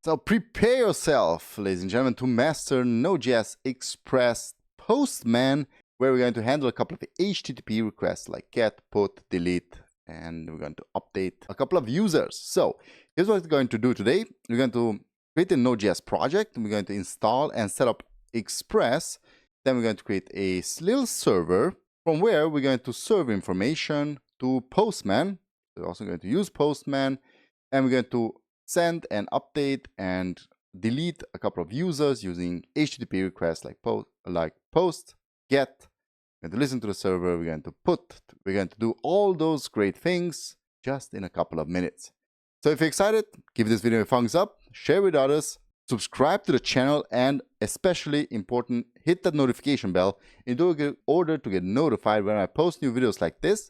So prepare yourself, ladies and gentlemen, to master Node.js Express Postman, where we're going to handle a couple of HTTP requests like get, put, delete, and we're going to update a couple of users. So here's what we're going to do today. We're going to create a Node.js project, and we're going to install and set up Express. Then we're going to create a little server from where we're going to serve information to Postman. We're also going to use Postman, and we're going to send and update and delete a couple of users using HTTP requests like post, get. We're going to listen to the server, we're going to put, we're going to do all those great things just in a couple of minutes. So if you're excited, give this video a thumbs up, share with others, subscribe to the channel, and especially important, hit that notification bell in order to get notified when I post new videos like this.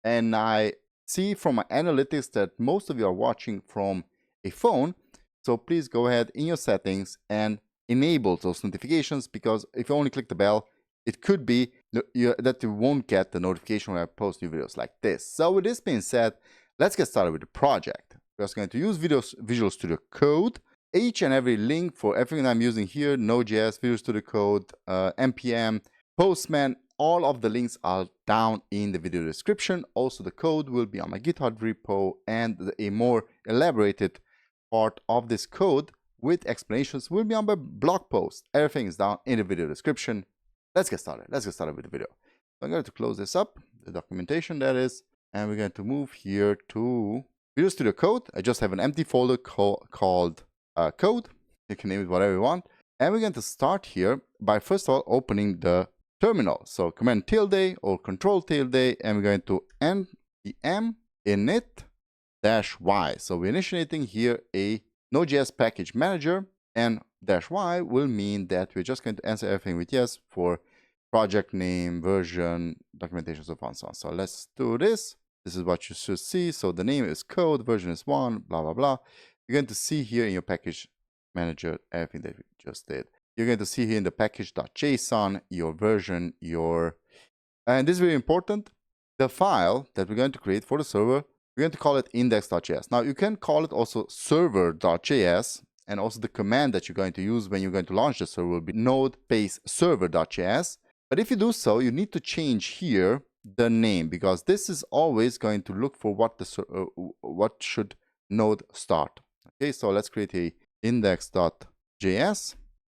And I see from my analytics that most of you are watching from a phone, so please go ahead in your settings and enable those notifications, because if you only click the bell, it could be that you won't get the notification when I post new videos like this. So with this being said, let's get started with the project. We're just going to use Visual Studio Code. Each and every link for everything I'm using here, Node.js, Visual Studio Code, npm, Postman, all of the links are down in the video description. Also, the code will be on my GitHub repo, and a more elaborated part of this code with explanations will be on my blog post. Everything is down in the video description. Let's get started. Let's get started with the video. So I'm going to close this up, the documentation that is, and we're going to move here to Visual Studio Code. I just have an empty folder called code. You can name it whatever you want. And we're going to start here by first of all opening the terminal. So command tilde or control tilde, and we're going to npm init-y. So we're initiating here a Node.js package manager, and -y will mean that we're just going to answer everything with yes for project name, version, documentation, so on and so on. So let's do this. This is what you should see. So the name is code, version is 1, blah, blah, blah. You're going to see here in your package manager everything that we just did. You're going to see here in the package.json your version, and this is very important, the file that we're going to create for the server. We're going to call it index.js. Now you can call it also server.js, and also the command that you're going to use when you're going to launch the server will be node-server.js. But if you do so, you need to change here the name, because this is always going to look for what should node start. Okay, so let's create a index.js.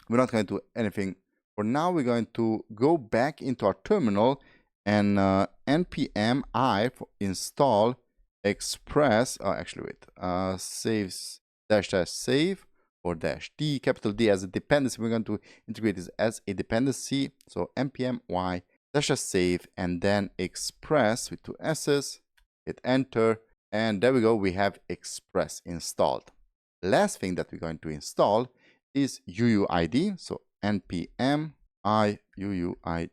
We're not going to do anything for now. We're going to go back into our terminal and npm I for install Express. Saves --save or -d, capital D as a dependency. We're going to integrate this as a dependency. So npm y -save and then Express with 2 s's. Hit enter, and there we go. We have Express installed. Last thing that we're going to install is uuid. So npm I uuid.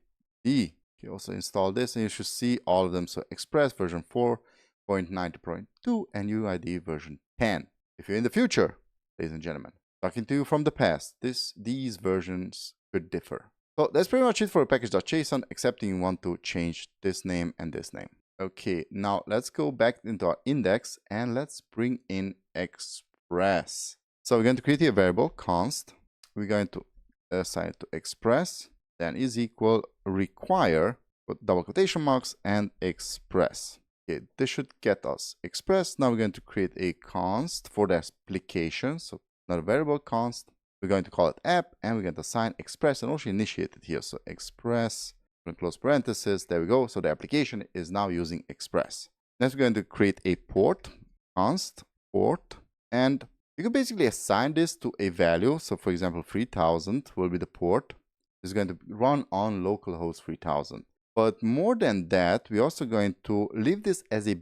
You also install this, and you should see all of them. So Express version 4.9.2 and uuid version 10. If you're in the future, ladies and gentlemen, talking to you from the past, these versions could differ. So that's pretty much it for package.json, except you want to change this name and this name. Okay, now let's go back into our index and let's bring in Express. So we're going to create a variable const. We're going to assign it to Express, then is equal require, put double quotation marks, and Express. Okay, this should get us Express. Now we're going to create a const for the application. So not a variable const. We're going to call it app, and we're going to assign Express and also initiate it here. So Express, close parenthesis, there we go. So the application is now using Express. Next, we're going to create a port, const port, and you can basically assign this to a value. So for example, 3000 will be the port. It's going to run on localhost 3000. But more than that, we're also going to leave this as a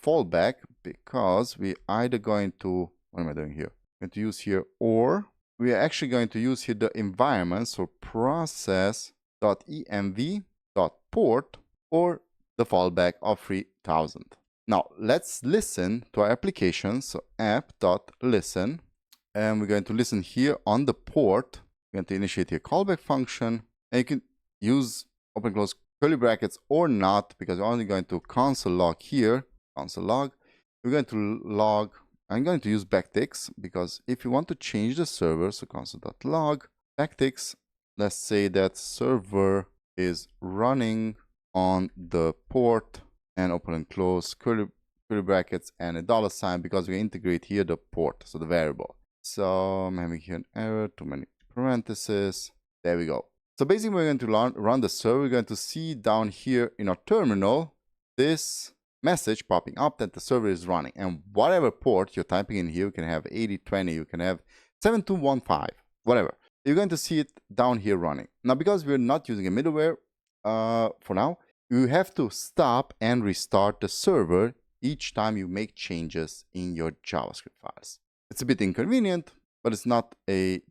fallback, because we're either going to, what am I doing here? I'm going to use here, or we are actually going to use here the environment, so process.env.port, or the fallback of 3000. Now let's listen to our application. So app.listen, and we're going to listen here on the port. We're going to initiate a callback function, and you can use open close curly brackets or not, because we're only going to console log here, console log. We're going to log I'm going to use backticks because if you want to change the server, so console.log, backticks, let's say that server is running on the port and open and close curly brackets and a $sign because we integrate here the port, so the variable. So I'm having here an error, too many parentheses. There we go. So basically we're going to run the server. We're going to see down here in our terminal this message popping up that the server is running. And whatever port you're typing in here, you can have 8020, you can have 7215, whatever. You're going to see it down here running. Now, because we're not using a middleware for now, you have to stop and restart the server each time you make changes in your JavaScript files. It's a bit inconvenient, but it's not too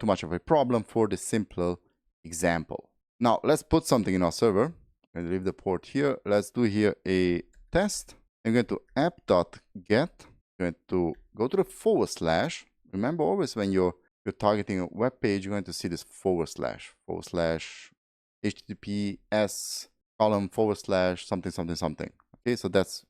much of a problem for the simple example. Now let's put something in our server. I'm going to leave the port here. Let's do here a test. I'm going to app.get. I'm going to go to the /. Remember, always when you're targeting a web page, you're going to see this // HTTPS column / something. Okay, so that's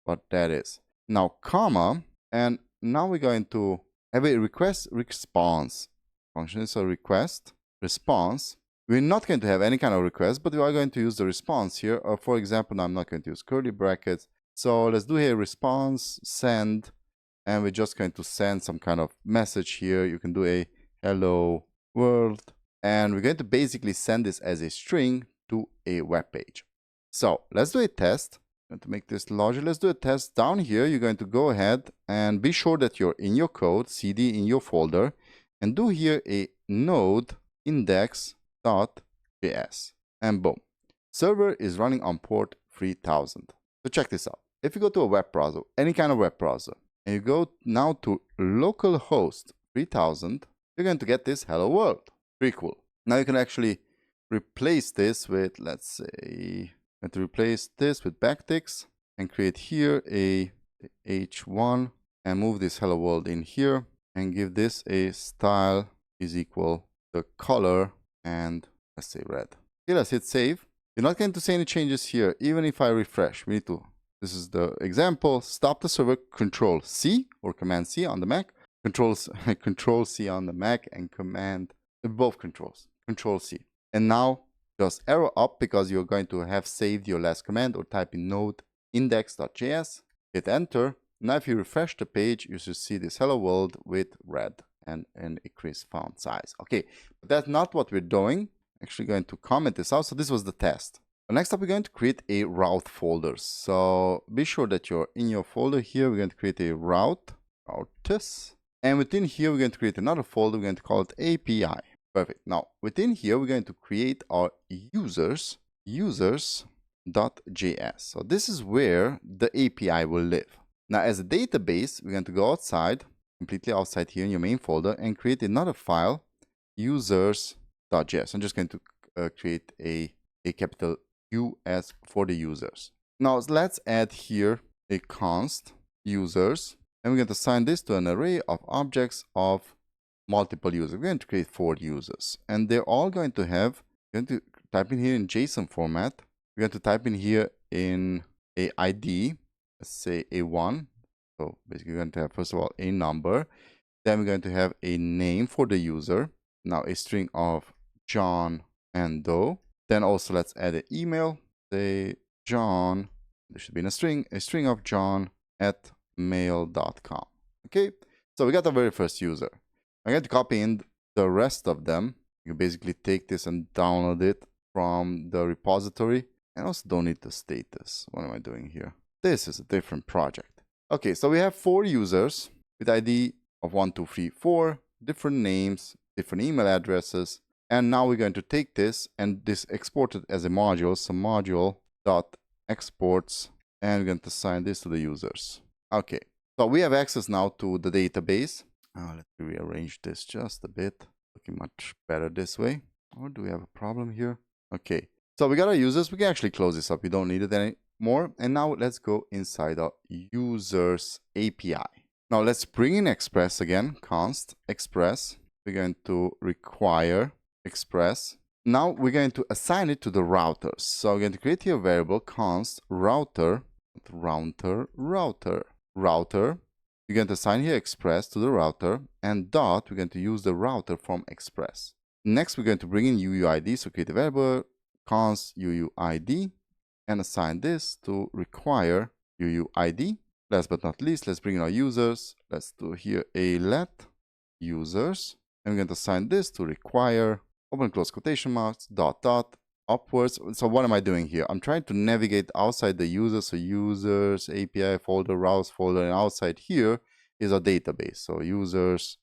what that is. Now comma, and now we're going to have a request response function. So request response. We're not going to have any kind of request, but we are going to use the response here. For example, now I'm not going to use curly brackets. So let's do here response send, and we're just going to send some kind of message here. You can do a hello world, and we're going to basically send this as a string to a web page. So let's do a test. I'm going to make this larger. Let's do a test. Down here, you're going to go ahead and be sure that you're in your code, cd in your folder, and do here a node index.js. And boom, server is running on port 3000. So check this out. If you go to a web browser, any kind of web browser, and you go now to localhost 3000, you're going to get this hello world. Pretty cool. Now you can actually replace this with, let's say, replace this with backticks and create here a h1 and move this hello world in here and give this a style is equal the color and let's say red. Okay, let's hit save. You're not going to see any changes here. Even if I refresh, we need to, this is the example, stop the server, Control C or Command C on the Mac, Control C on the Mac and Command, both controls, Control C. And now just arrow up because you're going to have saved your last command, or type in node index.js, hit enter. Now if you refresh the page, you should see this hello world with red and an increased font size. Okay, but that's not what we're doing. Actually going to comment this out. So this was the test. Next up, we're going to create a route folder. So be sure that you're in your folder here. We're going to create a routes, and within here, we're going to create another folder. We're going to call it API. Perfect. Now, within here, we're going to create our users.js. So this is where the API will live. Now, as a database, we're going to go outside, completely outside here in your main folder, and create another file, users.js. I'm just going to create a capital US for the users. Now, let's add here a const users, and we're going to assign this to an array of objects of multiple users. We're going to create 4 users, and they're all going to have, we're going to type in here in JSON format. We're going to type in here in a ID, let's say a1. So basically, we're going to have, first of all, a number. Then we're going to have a name for the user. Now, a string of John and Doe. Then also, let's add an email. Say John, there should be in a string of John at mail.com. Okay, so we got the very first user. I'm going to copy in the rest of them. You basically take this and download it from the repository. And also don't need the status. What am I doing here? This is a different project. Okay, so we have 4 users with ID of 1, 2, 3, 4, different names, different email addresses. And now we're going to take this and this export it as a module. So module.exports, and we're going to assign this to the users. Okay, so we have access now to the database. Let's rearrange this just a bit. Looking much better this way. Or do we have a problem here? Okay, so we got our users. We can actually close this up. We don't need it anymore. And now let's go inside our users API. Now let's bring in Express again. Const Express. We're going to require Express. Now we're going to assign it to the routers. So we're going to create here a variable const router, we're going to assign here Express to the router, and dot, we're going to use the router from Express. Next, we're going to bring in uuid, so create a variable, const uuid, and assign this to require uuid. Last but not least, let's bring in our users. Let's do here a let users, and we're going to assign this to require, open close quotation marks, dot dot, upwards. So what am I doing here? I'm trying to navigate outside the user, so users, API folder, routes folder, and outside here is our database. So users,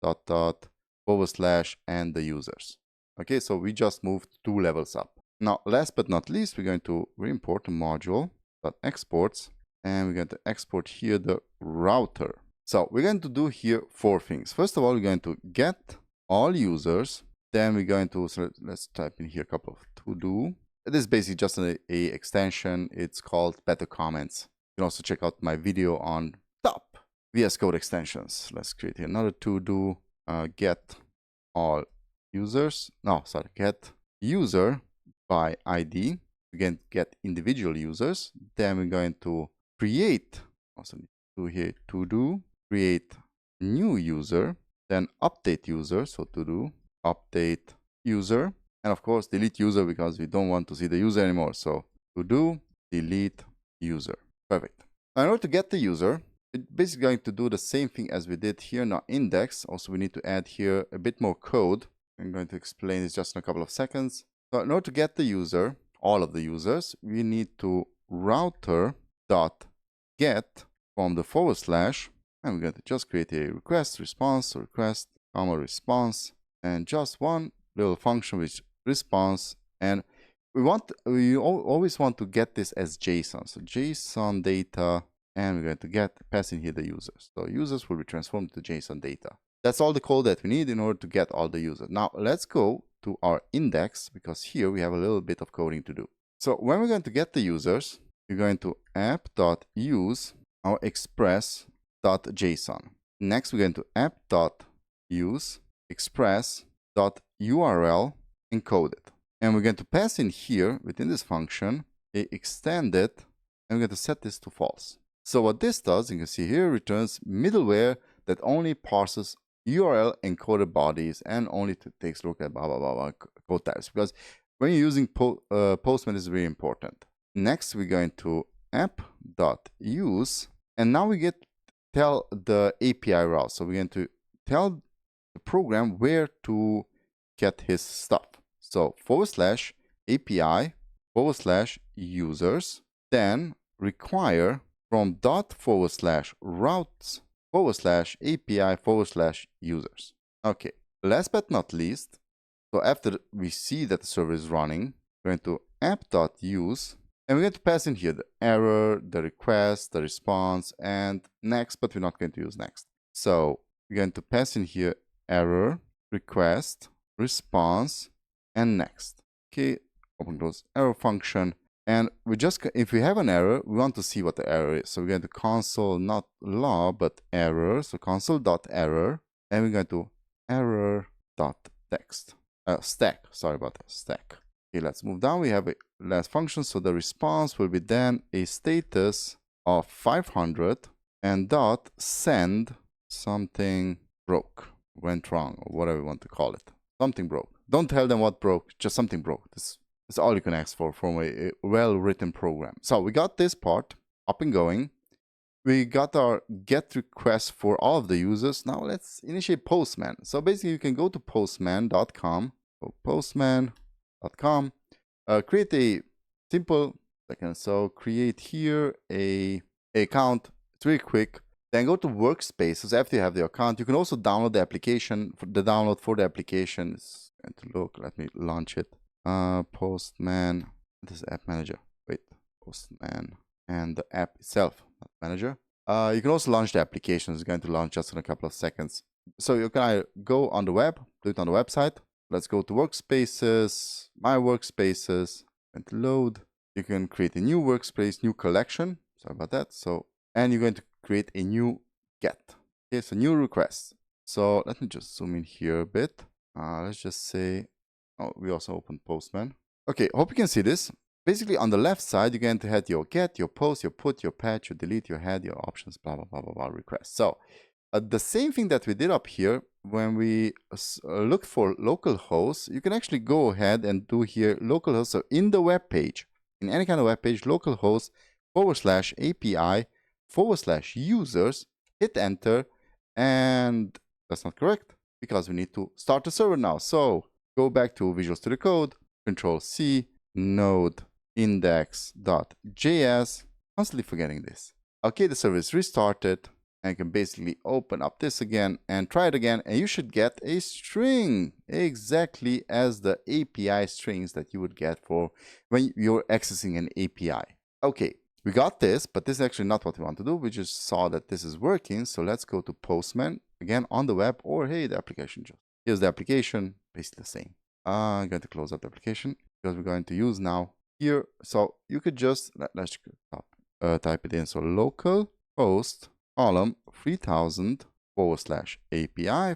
dot dot, / and the users. Okay, so we just moved 2 levels up. Now, last but not least, we're going to re-import a module dot exports, and we're going to export here the router. So we're going to do here 4 things. First of all, we're going to get all users. Then we're going to, so let's type in here a couple of to-do. This is basically just a extension. It's called Better Comments. You can also check out my video on top VS Code extensions. Let's create here another to-do. Get all users. No, sorry, get user by ID. Again, get individual users. Then we're going to create, also do here to-do, create new user, then update user, so to-do, update user, and of course delete user because we don't want to see the user anymore. So to-do, delete user. Perfect. Now in order to get the user, it's basically going to do the same thing as we did here in our index. Also, we need to add here a bit more code. I'm going to explain this just in a couple of seconds. So in order to get the user, all of the users, we need to router dot get from the / and we're going to just create a request response, so request comma response, and just one little function which response, and we always want to get this as JSON. So JSON data, and we're going to pass in here the users. So users will be transformed to JSON data. That's all the code that we need in order to get all the users. Now let's go to our index, because here we have a little bit of coding to do. So when we're going to get the users, we're going to app.use our express.json. Next, we're going to app.use express.url encoded. And we're going to pass in here, within this function, a extended, and we're going to set this to false. So what this does, you can see here, returns middleware that only parses URL encoded bodies and only takes a look at blah, blah, blah, blah code types. Because when you're using Postman, this is very important. Next, we're going to app.use, and now we tell the API route. So we're going to tell the program where to get his stuff. So / API / users, then require from dot / routes / API / users. Okay, last but not least, so after we see that the server is running, we're going to app.use, and we're going to pass in here the error, the request, the response, and next, but we're not going to use next. So we're going to pass in here error, request, response, and next. Okay, open close error function. And we just, if we have an error, we want to see what the error is. So we're going to console, not log, but error. So console.error, and we're going to error.text. Stack, sorry about that, stack. Okay, let's move down. We have a last function. So the response will be then a status of 500 and dot send something broke, went wrong, or whatever you want to call it. Something broke. Don't tell them what broke, just something broke. This is all you can ask for from a well-written program. So we got this part up and going. We got our get request for all of the users. Now let's initiate Postman. So basically you can go to postman.com. So postman.com. Create a simple, so create here a account. It's really quick. Then go to workspaces. After you have the account, you can also download the application. The download for the application is going to look, let me launch it. Postman, this is app manager. Wait, Postman and the app itself, not manager. You can also launch the application. It's going to launch just in a couple of seconds. So you can go on the web, do it on the website. Let's go to workspaces, my workspaces, and load. You can create a new workspace, new collection. Sorry about that. So, and you're going to create a new get. Okay, so new request. So let me just zoom in here a bit. Let's just say, oh, we also opened Postman. Okay, hope you can see this. basically on the left side, you're going to have your get, your post, your put, your patch, your delete, your head, your options, blah, blah, blah, blah, blah, request. So the same thing that we did up here, when we look for local hosts, you can actually go ahead and do here localhost. So in the web page, in any kind of web page, localhost /API /users, hit enter, and that's not correct because we need to start the server now. So go back to Visual Studio Code, Control C, Node index.js, constantly forgetting this. Okay, the server is restarted. And you can basically open up this again and try it again, and you should get a string exactly as the API strings that you would get for when you're accessing an API. Okay, we got this, but this is actually not what we want to do. We just saw that this is working, so let's go to Postman again on the web, or hey, the application. Here's the application, basically the same. I'm going to close up the application because we're going to use now here. So you could just let's type it in. So local host column 3000 /API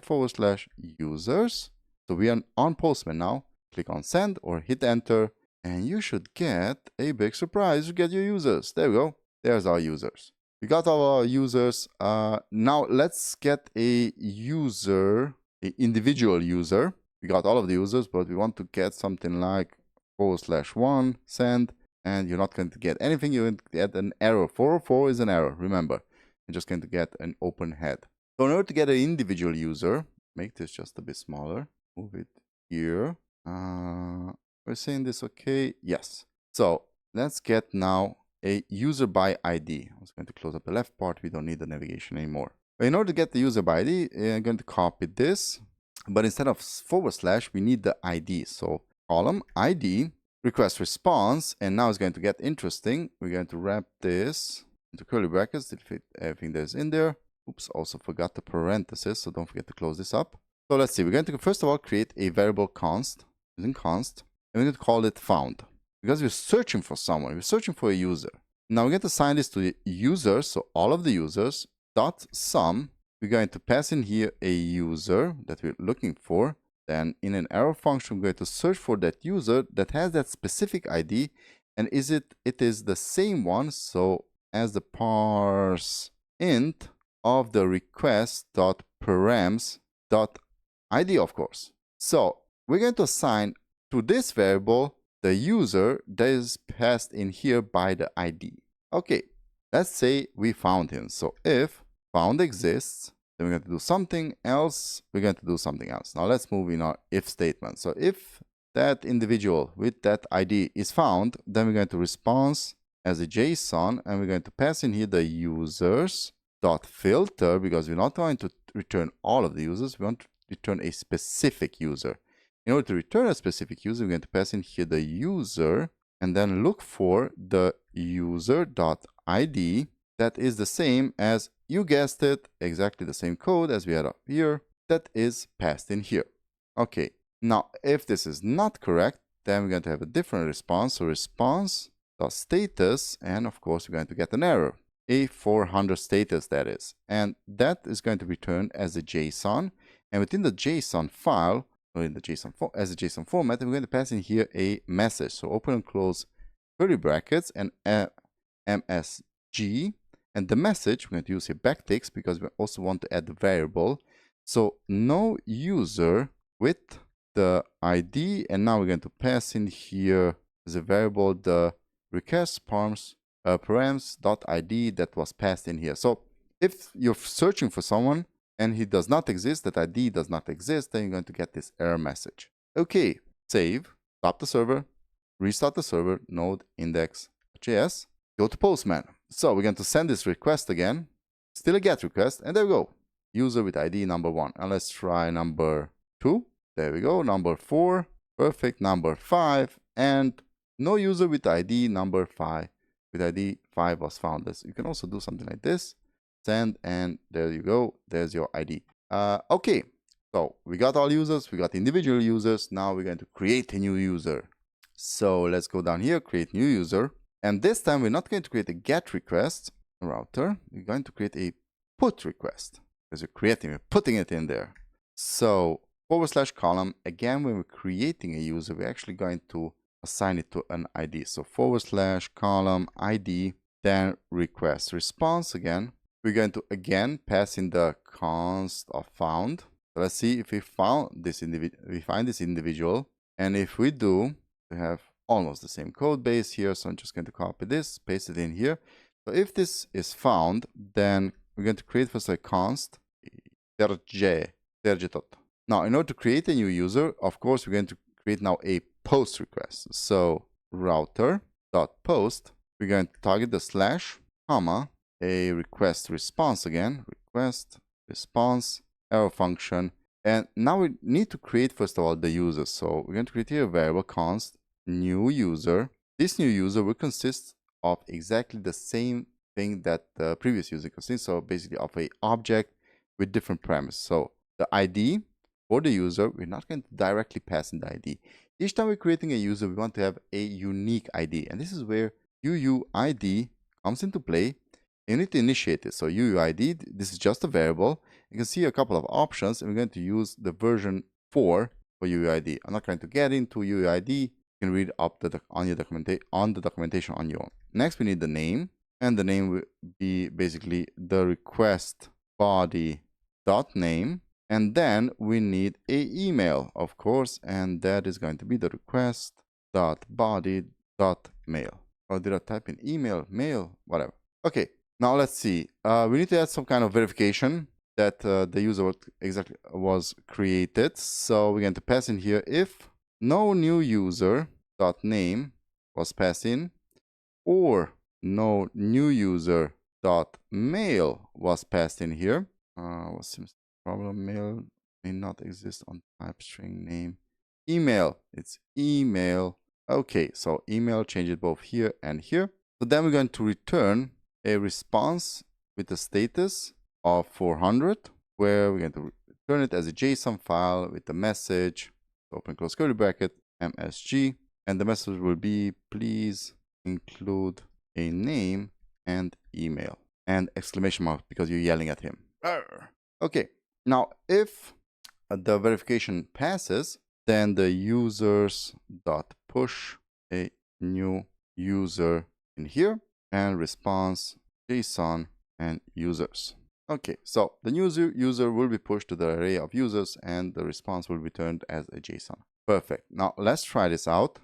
/users. So we are on Postman now. Click on send or hit enter, and you should get a big surprise. You get your users. There we go. There's our users. We got all our users. Now let's get a user, an individual user. We got all of the users, but we want to get something like /1 send, and you're not going to get anything. You're going to get an error. 404 is an error, remember. You're just going to get an open head. So in order to get an individual user, make this just a bit smaller. Move it here. We're saying this okay? Yes. So let's get now a user by ID. I was going to close up the left part. We don't need the navigation anymore. But in order to get the user by ID, I'm going to copy this. But instead of /, we need the ID. So column ID, request response, and now it's going to get interesting. We're going to wrap this into curly brackets to fit everything that's in there. Oops, also forgot the parenthesis, so don't forget to close this up. So let's see, we're going to first of all create a variable const, using const, and we're going to call it found. Because we're searching for someone, we're searching for a user. Now we're going to assign this to the users, so all of the users, dot sum. We're going to pass in here a user that we're looking for. Then in an arrow function, we're going to search for that user that has that specific ID. And it is the same one, so as the parse int of the request.params.id, of course. So we're going to assign to this variable the user that is passed in here by the ID. Okay, let's say we found him. So if found exists, then we're going to do something else. We're going to do something else. Now let's move in our if statement. So if that individual with that ID is found, then we're going to response as a JSON, and we're going to pass in here the users.filter, because we're not going to return all of the users. We want to return a specific user. In order to return a specific user, we're going to pass in here the user, and then look for the user.id that is the same as, you guessed it, exactly the same code as we had up here that is passed in here. Okay, now if this is not correct, then we're going to have a different response. So response.status, and of course we're going to get an error, a 400 status that is, and that is going to return as a JSON. And within the JSON file, or in the JSON as a JSON format, we're going to pass in here a message. So open and close curly brackets and msg, and the message we're going to use here backticks because we also want to add the variable. So no user with the ID, and now we're going to pass in here as a variable the request params.id that was passed in here. So if you're searching for someone and he does not exist, that ID does not exist, then you're going to get this error message. Okay, save, stop the server, restart the server, node index.js, go to Postman. So we're going to send this request again, still a GET request, and there we go. User with ID number 1. And let's try number 2. There we go. Number 4. Perfect. Number 5. And no user with ID number 5. With ID 5 was found. You can also do something like this. Send, and there you go. There's your ID. Okay. So we got all users. We got individual users. Now we're going to create a new user. So let's go down here, create new user. And this time we're not going to create a GET request router. We're going to create a PUT request. Because we're putting it in there. So /column, again, when we're creating a user, we're actually going to assign it to an ID. So / column ID, then request response again. We're going to again pass in the const of found. So let's see if we find this individual. And if we do, we have almost the same code base here. So I'm just going to copy this, paste it in here. So if this is found, then we're going to create first a const tergetot. Now, in order to create a new user, of course, we're going to create now a post request. So router.post, we're going to target the slash, comma, a request response again, request response, arrow function. And now we need to create, first of all, the user. So we're going to create here a variable const new user. This new user will consist of exactly the same thing that the previous user consists. So basically of a object with different parameters. So the ID for the user, we're not going to directly pass in the ID. Each time we're creating a user, we want to have a unique ID. And this is where uuid comes into play. You need to initiate it. So uuid, this is just a variable. You can see a couple of options, and we're going to use the version 4 for uuid. I'm not going to get into uuid. You can read up on the documentation on your own. Next, we need the name, and the name will be basically the request body dot name, and then we need a email, of course, and that is going to be the request dot body dot mail. Or did I type in email, mail, whatever? Okay. Now let's see. We need to add some kind of verification that the user exactly was created. So we're going to pass in here if no new user dot name was passed in, or no new user dot mail was passed in here. What seems the problem? Mail may not exist on type string name. Email. It's email. Okay, so email, change it both here and here. So then we're going to return a response with the status of 400, where we're going to return it as a JSON file with the message, open close curly bracket, MSG, and the message will be please include a name and email, and exclamation mark because you're yelling at him. Arr. Okay, now if the verification passes, then the users dot push a new user in here, and response JSON and users. Okay, so the new user will be pushed to the array of users, and the response will be returned as a JSON. Perfect. Now let's try this out.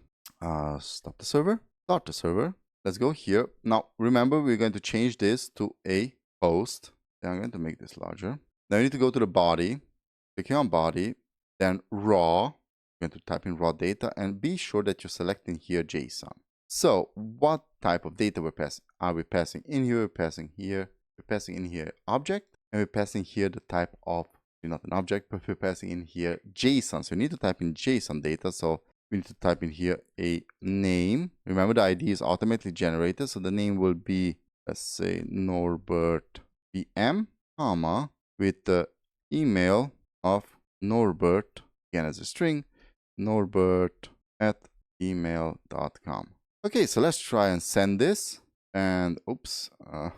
Stop the server, start the server. Let's go here. Now remember, we're going to change this to a post. Then I'm going to make this larger. Now you need to go to the body, click here on body, then raw. You're going to type in raw data, and be sure that you're selecting here JSON. So what type of data are we passing in here? We're passing in here object, and we're passing here the type of, not an object, but we're passing in here JSON. So you need to type in JSON data. So we need to type in here a name. Remember, the ID is automatically generated. So the name will be, let's say, Norbert PM, comma, with the email of Norbert, again as a string, norbert@email.com. Okay, so let's try and send this. And oops, sorry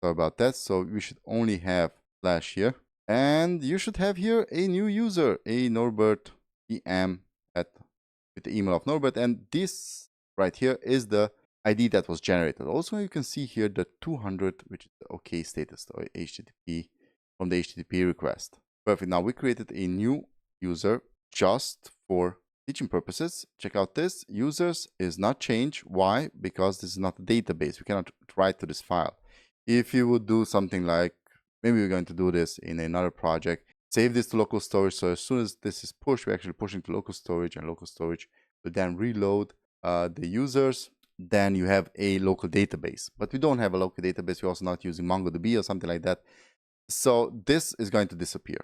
about that. So we should only have slash here. And you should have here a new user, a Norbert EM with the email of Norbert. And this right here is the ID that was generated. Also, you can see here the 200, which is the OK status, so HTTP from the HTTP request. Perfect. Now we created a new user just for teaching purposes. Check out this. Users is not changed. Why? Because this is not a database. We cannot write to this file. If you would do something like, maybe we're going to do this in another project, save this to local storage. So as soon as this is pushed, we're actually pushing to local storage, and local storage will then reload the users. Then you have a local database. But we don't have a local database. We're also not using MongoDB or something like that. So this is going to disappear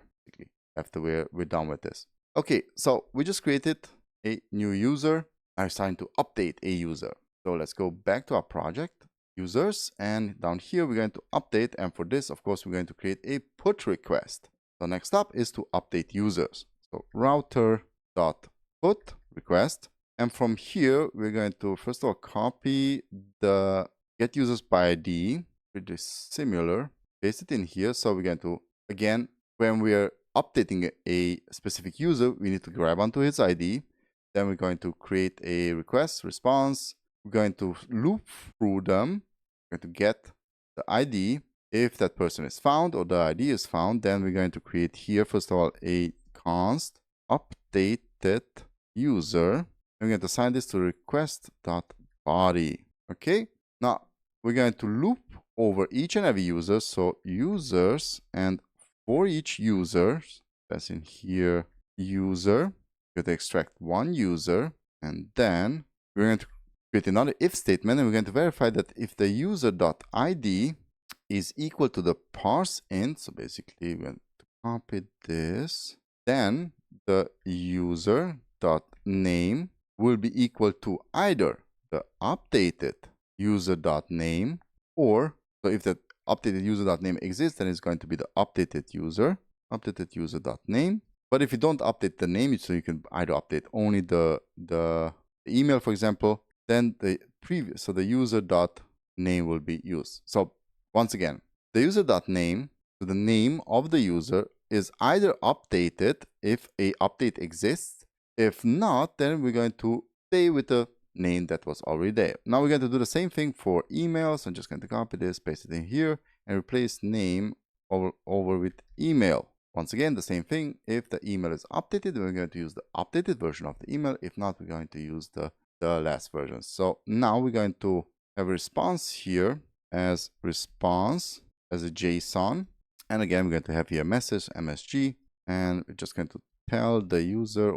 after we're done with this. Okay, so we just created a new user. Now it's time to update a user. So let's go back to our project, users, and down here we're going to update. And for this, of course, we're going to create a put request. So next up is to update users. So router.put request. And from here, we're going to first of all copy the get users by ID, pretty similar, paste it in here. So we're going to, again, when we're updating a specific user, we need to grab onto his ID. Then we're going to create a request response. We're going to loop through them. We're going to get the ID. If that person is found or the ID is found, then we're going to create here, first of all, a const updated user. And we're going to assign this to request.body. Okay. Now we're going to loop over each and every user. So users, and for each user, that's in here, user, we're going to extract one user, and then we're going to create another if statement, and we're going to verify that if the user.id is equal to the parse int, so basically we're going to copy this, then the user.name will be equal to either the updated user.name, or so if the updated user.name exists, then it's going to be the updated user.name. But if you don't update the name, so you can either update only the email, for example, then the previous, so the user.name will be used. So once again, the user.name, so the name of the user, is either updated if a update exists. If not, then we're going to stay with the name that was already there. Now we're going to do the same thing for emails. I'm just going to copy this, paste it in here, and replace name over with email. Once again, the same thing. If the email is updated, we're going to use the updated version of the email. If not, we're going to use the last version. So now we're going to have a response here as response as a JSON. And again, we're going to have here message MSG, and we're just going to tell the user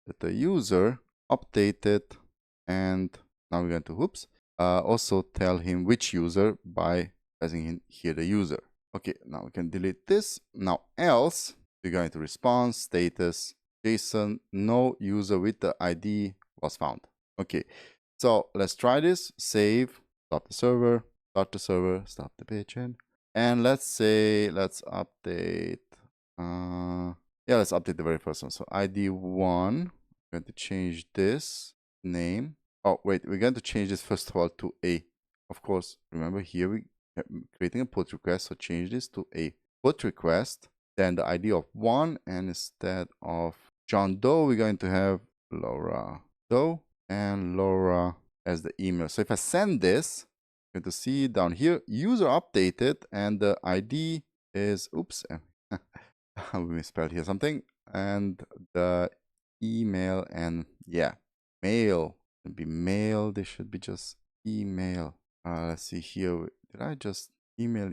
that the user updated, and now we're going to also tell him which user by passing in here the user. Okay, now we can delete this. Now else, we're going to response status JSON no user with the ID was found. Okay, so let's try this. Save, stop the server, start the server, stop the page, and let's say let's update. Let's update the very first one. So ID1. I'm going to change this name. Oh wait, we're going to change this first of all to a. Of course, remember here we creating a put request, so change this to a put request, then the ID of 1, and instead of John Doe, we're going to have Laura Doe, and Laura as the email. So if I send this, you're going to see down here, user updated, and the ID is, oops, we misspelled here something, and the email, and yeah, mail, should be mail, this should be just email. Let's see here. Did I just email?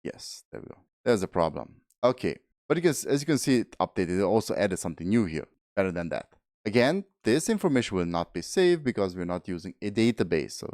Yes, there we go. There's a problem. Okay, but as you can see, it updated. It also added something new here. Better than that. Again, this information will not be saved because we're not using a database. So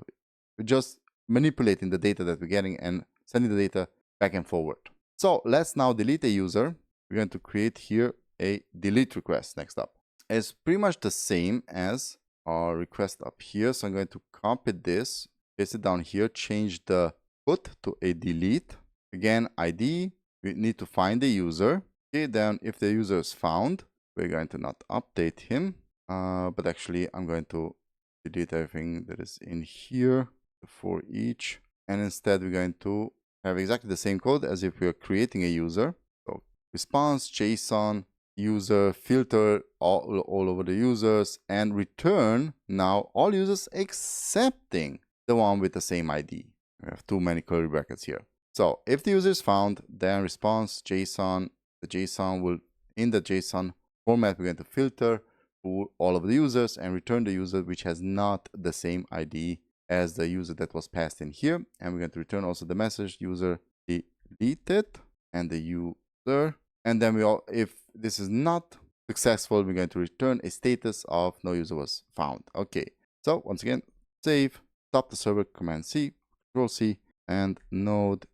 we're just manipulating the data that we're getting and sending the data back and forward. So let's now delete a user. We're going to create here a delete request next up. It's pretty much the same as our request up here. So I'm going to copy this, paste it down here, change the put to a delete. Again, ID, we need to find the user. Okay, then if the user is found, we're going to not update him, but actually I'm going to delete everything that is in here for each. And instead we're going to have exactly the same code as if we are creating a user. So response, JSON, user, filter all over the users, and return now all users excepting the one with the same ID. We have too many curly brackets here. So if the user is found, then response JSON, the JSON will, in the JSON format, we're going to filter for all of the users and return the user which has not the same ID as the user that was passed in here. And we're going to return also the message user deleted and the user. And then if this is not successful, we're going to return a status of no user was found. Okay. So once again, save, stop the server, Command C, Control C, and node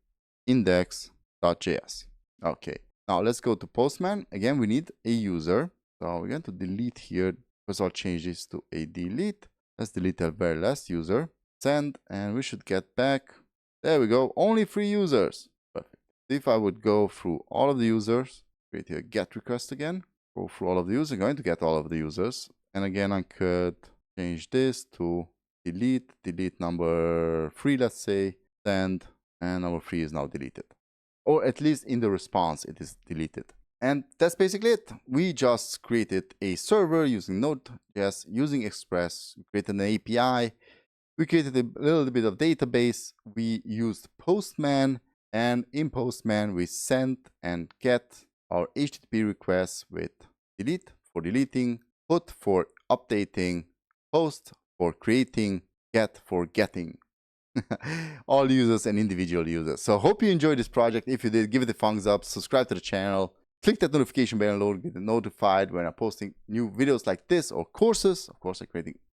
index.js. Okay. Now let's go to Postman. Again, we need a user. So we're going to delete here. First of all, change this to a delete. Let's delete the very last user. Send, and we should get back. There we go. Only 3 users. Perfect. If I would go through all of the users, create a get request again, go through all of the users, I'm going to get all of the users. And again, I could change this to delete number 3, let's say, send, and number 3 is now deleted. Or at least in the response, it is deleted. And that's basically it. We just created a server using Node.js, using Express, we created an API, we created a little bit of database, we used Postman, and in Postman we sent and get our HTTP requests with delete for deleting, put for updating, post for creating, get for getting. All users and individual users. So hope you enjoyed this project. If you did, give it a thumbs up, subscribe to the channel, click that notification bell below to get notified when I'm posting new videos like this or courses. Of course,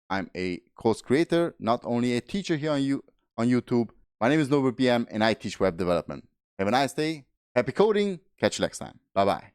I'm a course creator, not only a teacher here on YouTube. My name is NovaPM and I teach web development. Have a nice day. Happy coding. Catch you next time. Bye-bye.